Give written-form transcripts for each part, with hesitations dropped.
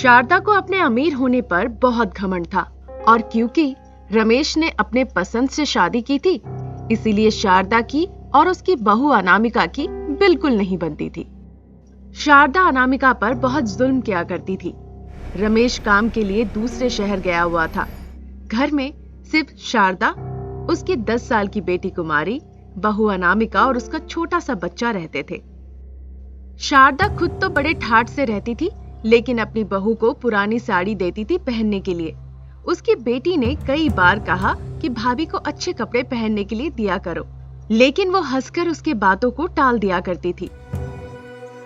शारदा को अपने अमीर होने पर बहुत घमंड था और क्योंकि रमेश ने अपने पसंद से शादी की थी, इसीलिए शारदा की और उसकी बहू अनामिका की बिल्कुल नहीं बनती थी। शारदा अनामिका पर बहुत जुल्म किया करती थी। रमेश काम के लिए दूसरे शहर गया हुआ था। घर में सिर्फ शारदा, उसकी 10 साल की बेटी कुमारी, बहू अनामिका और उसका छोटा सा बच्चा रहते थे। शारदा खुद तो बड़े ठाठ से रहती थी, लेकिन अपनी बहू को पुरानी साड़ी देती थी पहनने के लिए। उसकी बेटी ने कई बार कहा कि भाभी को अच्छे कपड़े पहनने के लिए दिया करो, लेकिन वो हंसकर उसके बातों को टाल दिया करती थी।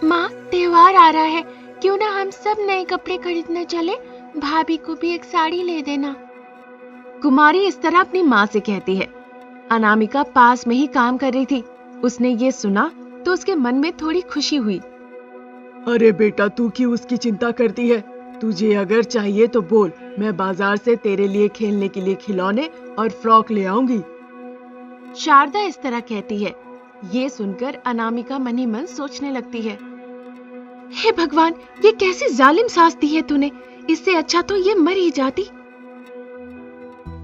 माँ, त्योहार आ रहा है, क्यों ना हम सब नए कपड़े खरीदने चले? भाभी को भी एक साड़ी ले देना। कुमारी इस तरह अपनी माँ से कहती है। अनामिका पास में ही काम कर रही थी। उसने ये सुना तो उसके मन में थोड़ी खुशी हुई। अरे बेटा, तू क्यों उसकी चिंता करती है? तुझे अगर चाहिए तो बोल, मैं बाजार से तेरे लिए खेलने के लिए खिलौने और फ्रॉक ले आऊंगी। शारदा इस तरह कहती है। ये सुनकर अनामिका मन ही मन सोचने लगती है, हे भगवान, ये कैसी जालिम सास दी है तूने, इससे अच्छा तो ये मर ही जाती।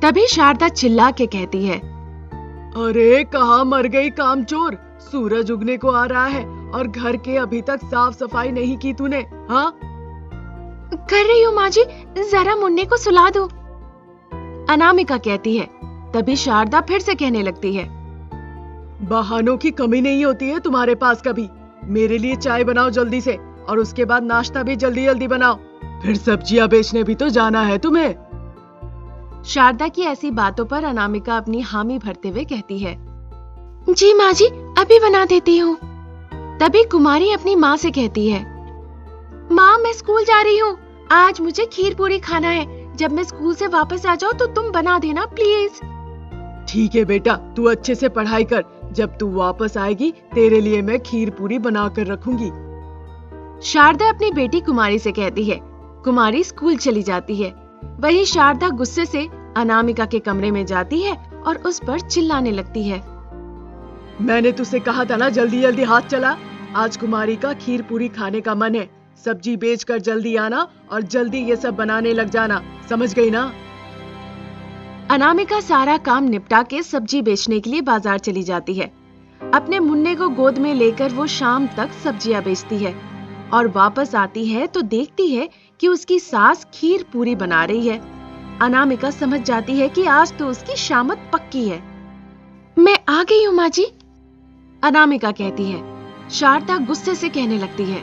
तभी शारदा चिल्ला के कहती है, अरे कहाँ मर गई कामचोर? सूरज उगने को आ रहा है और घर के अभी तक साफ सफाई नहीं की तूने? हाँ, कर रही हूँ माँ जी, जरा मुन्ने को सुला दो। अनामिका कहती है। तभी शारदा फिर से कहने लगती है, बहानों की कमी नहीं होती है तुम्हारे पास कभी। मेरे लिए चाय बनाओ जल्दी से, और उसके बाद नाश्ता भी जल्दी जल्दी बनाओ। फिर सब्जियां बेचने भी तो जाना है तुम्हें। शारदा की ऐसी बातों पर अनामिका अपनी हामी भरते हुए कहती है, जी माँ जी, अभी बना देती हूँ। तभी कुमारी अपनी माँ से कहती है, माँ, मैं स्कूल जा रही हूँ, आज मुझे खीर पूरी खाना है। जब मैं स्कूल से वापस आ जाऊँ तो तुम बना देना प्लीज। ठीक है बेटा, तू अच्छे से पढ़ाई कर। जब तू वापस आएगी तेरे लिए मैं खीर पूरी बना कर रखूंगी। शारदा अपनी बेटी कुमारी से कहती है। कुमारी स्कूल चली जाती है। वहीं शारदा गुस्से से अनामिका के कमरे में जाती है और उस पर चिल्लाने लगती है, मैंने तुझसे कहा था ना जल्दी जल्दी हाथ चला। आज कुमारी का खीर पूरी खाने का मन है। सब्जी बेचकर जल्दी आना और जल्दी ये सब बनाने लग जाना, समझ गई ना? अनामिका सारा काम निपटा के सब्जी बेचने के लिए बाजार चली जाती है। अपने मुन्ने को गोद में लेकर वो शाम तक सब्जियां बेचती है और वापस आती है तो देखती है कि उसकी सास खीर पूरी बना रही है। अनामिका समझ जाती है कि आज तो उसकी शामत पक्की है। मैं आ गई हूँ माँ जी, अनामिका कहती है। शारदा गुस्से से कहने लगती है,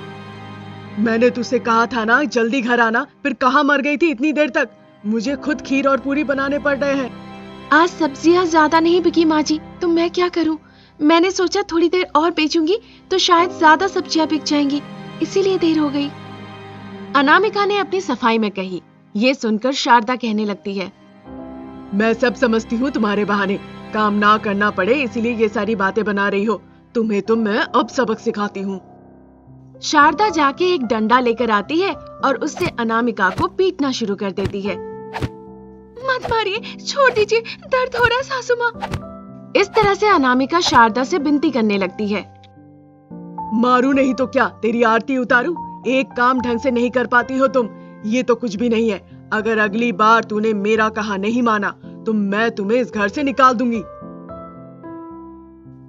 मैंने तुझसे कहा था ना जल्दी घर आना, फिर कहाँ मर गई थी इतनी देर तक? मुझे खुद खीर और पूरी बनाने पड़ रहे हैं। आज सब्जियां ज्यादा नहीं बिकी माँ जी, तो मैं क्या करूं? मैंने सोचा थोड़ी देर और बेचूंगी तो शायद ज्यादा सब्जियां बिक जाएंगी, इसीलिए देर हो गई। अनामिका ने अपनी सफाई में कही। ये सुनकर शारदा कहने लगती है, मैं सब समझती हूँ, तुम्हारे बहाने काम ना करना पड़े इसीलिए ये सारी बातें बना रही हो। तुम्हें तो मैं अब सबक सिखाती हूँ। शारदा जाके एक डंडा लेकर आती है और उससे अनामिका को पीटना शुरू कर देती है। मत मारिए, छोड़ दीजिए, दर्द हो रहा है सासू माँ। इस तरह से अनामिका शारदा से विनती करने लगती है, मारू नहीं तो क्या, तेरी आरती उतारू? एक काम ढंग से नहीं कर पाती हो तुम। ये तो कुछ भी नहीं है। अगर अगली बार तूने मेरा कहा नहीं माना तो मैं तुम्हें इस घर से निकाल दूंगी।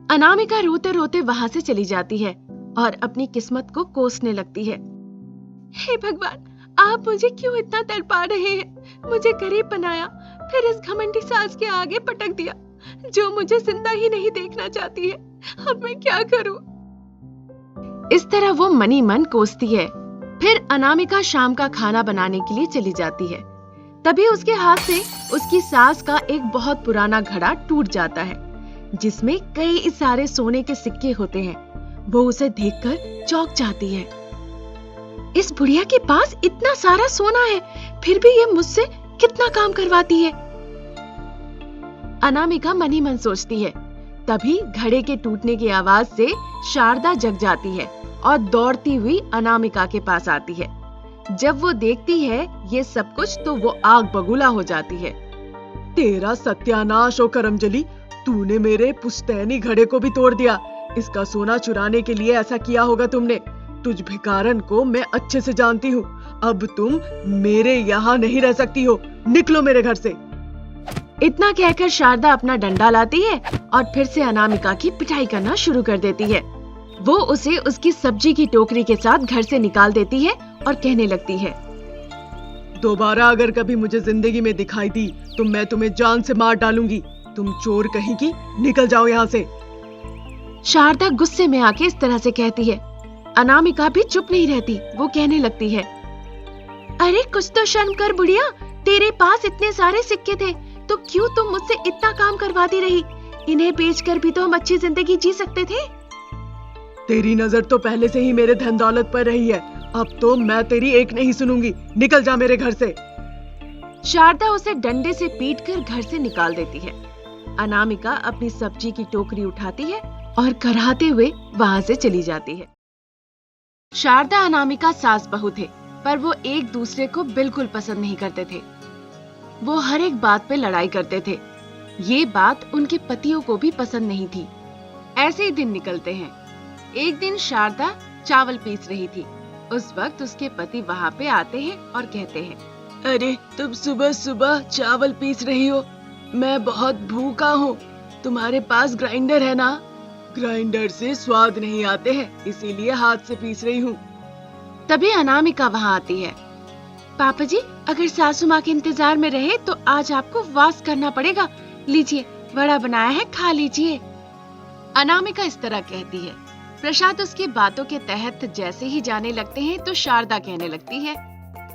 अनामिका रोते रोते वहां से चली जाती है और अपनी किस्मत को कोसने लगती है। हे भगवान, आप मुझे क्यों इतना तड़पा रहे हैं? मुझे गरीब बनाया, फिर इस घमंडी सास के आगे पटक दिया, जो मुझे जिंदा ही नहीं देखना चाहती है। अब मैं क्या करूं? इस तरह वो मनी मन कोसती है। फिर अनामिका शाम का खाना बनाने के लिए चली जाती है। तभी उसके हाथ से उसकी सास का एक बहुत पुराना घड़ा टूट जाता है, जिसमें कई सारे सोने के सिक्के होते हैं। वो उसे देखकर चौंक जाती है। इस बुढ़िया के पास इतना सारा सोना है, फिर भी ये मुझसे कितना काम करवाती है। अनामिका मन ही मन सोचती है। तभी घड़े के टूटने की आवाज से शारदा जग जाती है और दौड़ती हुई अनामिका के पास आती है। जब वो देखती है ये सब कुछ तो वो आग बबूला हो जाती है। तेरा सत्यानाश हो करमजली, तूने मेरे पुश्तैनी घड़े को भी तोड़ दिया। इसका सोना चुराने के लिए ऐसा किया होगा तुमने। तुझ भिकारन को मैं अच्छे से जानती हूँ। अब तुम मेरे यहाँ नहीं रह सकती हो, निकलो मेरे घर से। इतना कहकर शारदा अपना डंडा लाती है और फिर से अनामिका की पिटाई करना शुरू कर देती है। वो उसे उसकी सब्जी की टोकरी के साथ घर से निकाल देती है और कहने लगती है, दोबारा अगर कभी मुझे जिंदगी में दिखाई दी तो मैं तुम्हें जान से मार डालूंगी। तुम चोर कहीं की, निकल जाओ यहाँ से। शारदा गुस्से में आके इस तरह से कहती है। अनामिका भी चुप नहीं रहती, वो कहने लगती है, अरे कुछ तो शर्म कर बुढ़िया, तेरे पास इतने सारे सिक्के थे तो क्यों तुम मुझसे इतना काम करवाती रही? इन्हें बेचकर भी तो हम अच्छी जिंदगी जी सकते थे। तेरी नजर तो पहले से ही मेरे धन दौलत पर रही है, अब तो मैं तेरी एक नहीं सुनूंगी, निकल जा मेरे घर से। शारदा उसे डंडे से पीटकर घर से निकाल देती है। अनामिका अपनी सब्जी की टोकरी उठाती है और कराहते हुए वहां से चली जाती है। शारदा अनामिका सास बहू थे, पर वो एक दूसरे को बिल्कुल पसंद नहीं करते थे। वो हर एक बात पे लड़ाई करते थे। ये बात उनके पतियों को भी पसंद नहीं थी। ऐसे ही दिन निकलते हैं। एक दिन शारदा चावल पीस रही थी। उस वक्त उसके पति वहाँ पे आते हैं और कहते हैं, अरे तुम सुबह सुबह चावल पीस रही हो, मैं बहुत भूखा हूँ, तुम्हारे पास ग्राइंडर है ना? ग्राइंडर से स्वाद नहीं आते हैं, इसीलिए हाथ से पीस रही हूँ। तभी अनामिका वहाँ आती है। पापा जी, अगर सासू माँ के इंतजार में रहे तो आज आपको वास करना पड़ेगा। लीजिए, वड़ा बनाया है, खा लीजिए। अनामिका इस तरह कहती है। प्रसाद उसकी बातों के तहत जैसे ही जाने लगते हैं तो शारदा कहने लगती है,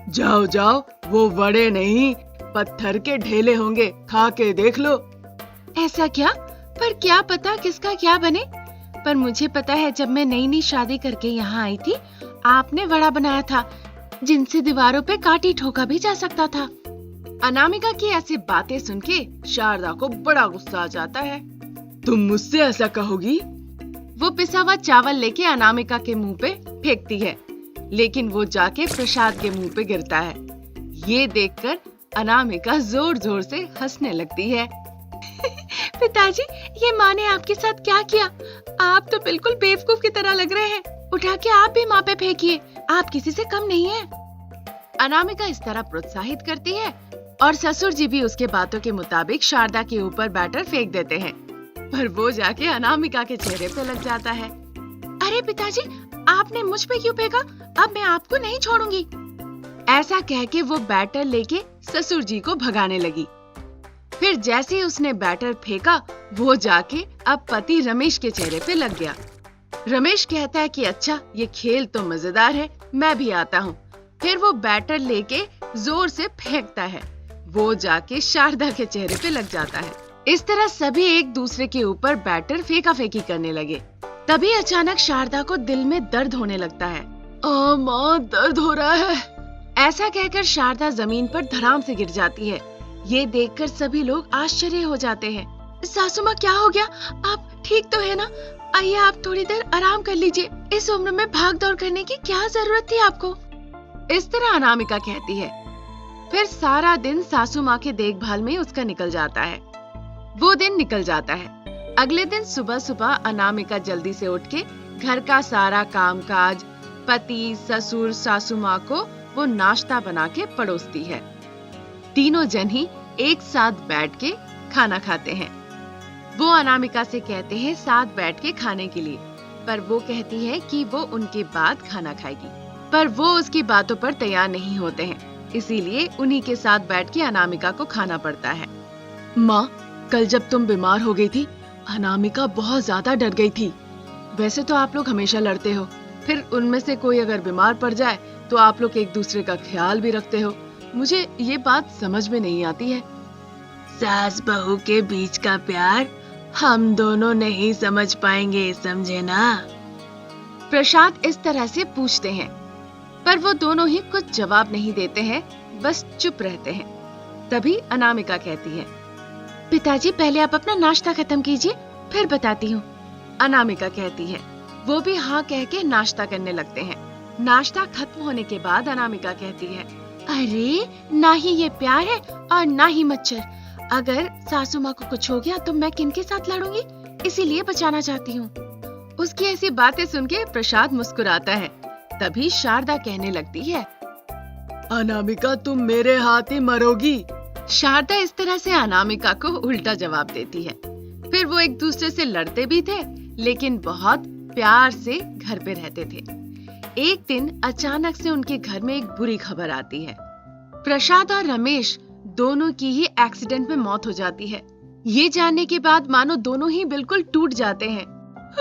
जाओ जाओ, वो वड़े नहीं पत्थर के ढेले होंगे, खा के देख लो। ऐसा क्या? पर क्या पता किसका क्या बने। पर मुझे पता है, जब मैं नई नई शादी करके यहाँ आई थी, आपने वड़ा बनाया था जिनसे दीवारों पे काटी ठोका भी जा सकता था। अनामिका की ऐसी बातें सुन के शारदा को बड़ा गुस्सा आ जाता है। तुम मुझसे ऐसा कहोगी? वो पिसा हुआ चावल लेके अनामिका के मुंह पे फेंकती है, लेकिन वो जाके प्रसाद के मुंह पे गिरता है। ये देखकर अनामिका जोर जोर से हंसने लगती है। पिताजी, ये माँ ने आपके साथ क्या किया? आप तो बिल्कुल बेवकूफ की तरह लग रहे हैं। उठा के आप भी माँ पे फेंकिए, आप किसी से कम नहीं है। अनामिका इस तरह प्रोत्साहित करती है और ससुर जी भी उसके बातों के मुताबिक शारदा के ऊपर बैटर फेंक देते हैं, पर वो जाके अनामिका के चेहरे पे लग जाता है। अरे पिताजी, आपने मुझ पे क्यों फेंका? अब मैं आपको नहीं छोड़ूंगी। ऐसा कह के वो बैटर लेके ससुर जी को भगाने लगी। फिर जैसे ही उसने बैटर फेंका, वो जाके अब पति रमेश के चेहरे पे लग गया। रमेश कहता है कि अच्छा, ये खेल तो मजेदार है, मैं भी आता हूँ। फिर वो बैटर लेके जोर से फेंकता है, वो जाके शारदा के चेहरे पे लग जाता है। इस तरह सभी एक दूसरे के ऊपर बैटर फेंका फेंकी करने लगे। तभी अचानक शारदा को दिल में दर्द होने लगता है। माँ, दर्द हो रहा है। ऐसा कहकर शारदा जमीन पर धड़ाम से गिर जाती है। ये देखकर सभी लोग आश्चर्य हो जाते हैं। सासू माँ, क्या हो गया? आप ठीक तो है ना? आइए, आप थोड़ी देर आराम कर लीजिए। इस उम्र में भाग दौड़ करने की क्या जरूरत थी आपको? इस तरह अनामिका कहती है। फिर सारा दिन सासू माँ के देखभाल में उसका निकल जाता है। वो दिन निकल जाता है। अगले दिन सुबह सुबह अनामिका जल्दी से उठ के घर का सारा कामकाज पति, ससुर, सासू माँ को वो नाश्ता बना के परोसती है। तीनों जन ही एक साथ बैठ के खाना खाते हैं। वो अनामिका से कहते हैं साथ बैठ के खाने के लिए, पर वो कहती है कि वो उनके बाद खाना खाएगी, पर वो उसकी बातों पर तैयार नहीं होते हैं। इसीलिए उन्हीं के साथ बैठ के अनामिका को खाना पड़ता है। माँ, कल जब तुम बीमार हो गई थी, अनामिका बहुत ज्यादा डर गई थी। वैसे तो आप लोग हमेशा लड़ते हो, फिर उनमें से कोई अगर बीमार पड़ जाए तो आप लोग एक दूसरे का ख्याल भी रखते हो। मुझे ये बात समझ में नहीं आती है। सास बहू के बीच का प्यार हम दोनों नहीं समझ पाएंगे, समझे ना? प्रसाद इस तरह से पूछते हैं, पर वो दोनों ही कुछ जवाब नहीं देते हैं, बस चुप रहते हैं। तभी अनामिका कहती है, पिताजी, पहले आप अपना नाश्ता खत्म कीजिए, फिर बताती हूँ। अनामिका कहती है। वो भी हाँ कह के नाश्ता करने लगते हैं। नाश्ता खत्म होने के बाद अनामिका कहती है, अरे, ना ही ये प्यार है और ना ही मच्छर। अगर सासू माँ को कुछ हो गया तो मैं किनके साथ लड़ूंगी? इसीलिए बचाना चाहती हूँ। उसकी ऐसी बातें सुन के प्रसाद मुस्कुराता है। तभी शारदा कहने लगती है, अनामिका तुम मेरे हाथ ही मरोगी। शारदा इस तरह से अनामिका को उल्टा जवाब देती है। फिर वो एक दूसरे से लड़ते भी थे, लेकिन बहुत प्यार से घर पे रहते थे। एक दिन अचानक से उनके घर में एक बुरी खबर आती है। प्रसाद और रमेश दोनों की ही एक्सीडेंट में मौत हो जाती है। ये जानने के बाद मानो दोनों ही बिल्कुल टूट जाते हैं।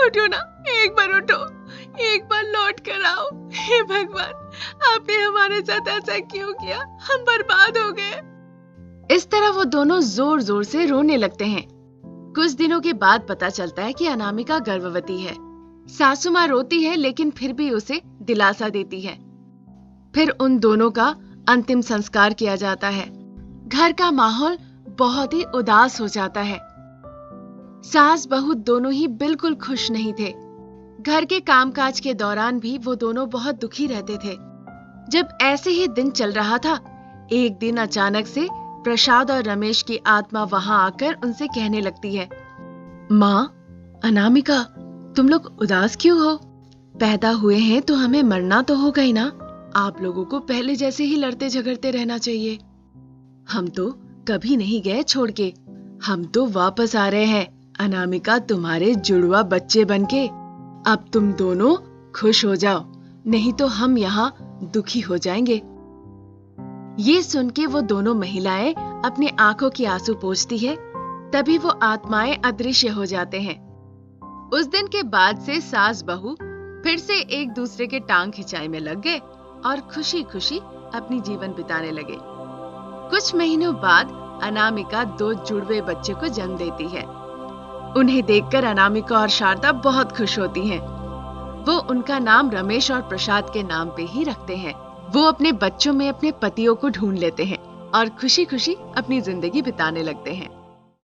उठो ना, एक बार उठो, एक बार लौट कर आओ। हे भगवान, आपने हमारे साथ ऐसा क्यों किया? हम बर्बाद हो गए। इस तरह वो दोनों जोर जोर से रोने लगते हैं। कुछ दिनों के बाद पता चलता है कि अनामिका गर्भवती है। सासू माँ रोती है, लेकिन फिर भी उसे दिलासा देती है। फिर उन दोनों का अंतिम संस्कार किया जाता है। घर का माहौल बहुत ही उदास हो जाता है। सास बहू दोनों ही बिल्कुल खुश नहीं थे। घर के कामकाज के दौरान भी वो दोनों बहुत दुखी रहते थे। जब ऐसे ही दिन चल रहा था, एक दिन अचानक से प्रसाद और रमेश की आत्मा वहां आकर उनसे कहने लगती है, माँ, अनामिका, तुम लोग उदास क्यों हो? पैदा हुए हैं तो हमें मरना तो होगा ही ना। आप लोगों को पहले जैसे ही लड़ते झगड़ते रहना चाहिए। हम तो कभी नहीं गए छोड़ के, हम तो वापस आ रहे हैं अनामिका तुम्हारे जुड़वा बच्चे बनके। अब तुम दोनों खुश हो जाओ, नहीं तो हम यहाँ दुखी हो जाएंगे। ये सुन के वो दोनों महिलाएं अपनी आंखों की आंसू पोंछती है। तभी वो आत्माएं अदृश्य हो जाते हैं। उस दिन के बाद से सास बहू फिर से एक दूसरे के टांग खिंचाई में लग गए और खुशी खुशी अपनी जीवन बिताने लगे। कुछ महीनों बाद अनामिका 2 जुड़वे बच्चे को जन्म देती है। उन्हें देखकर अनामिका और शारदा बहुत खुश होती हैं। वो उनका नाम रमेश और प्रसाद के नाम पे ही रखते हैं। वो अपने बच्चों में अपने पतियों को ढूंढ लेते हैं और खुशी खुशी अपनी जिंदगी बिताने लगते हैं।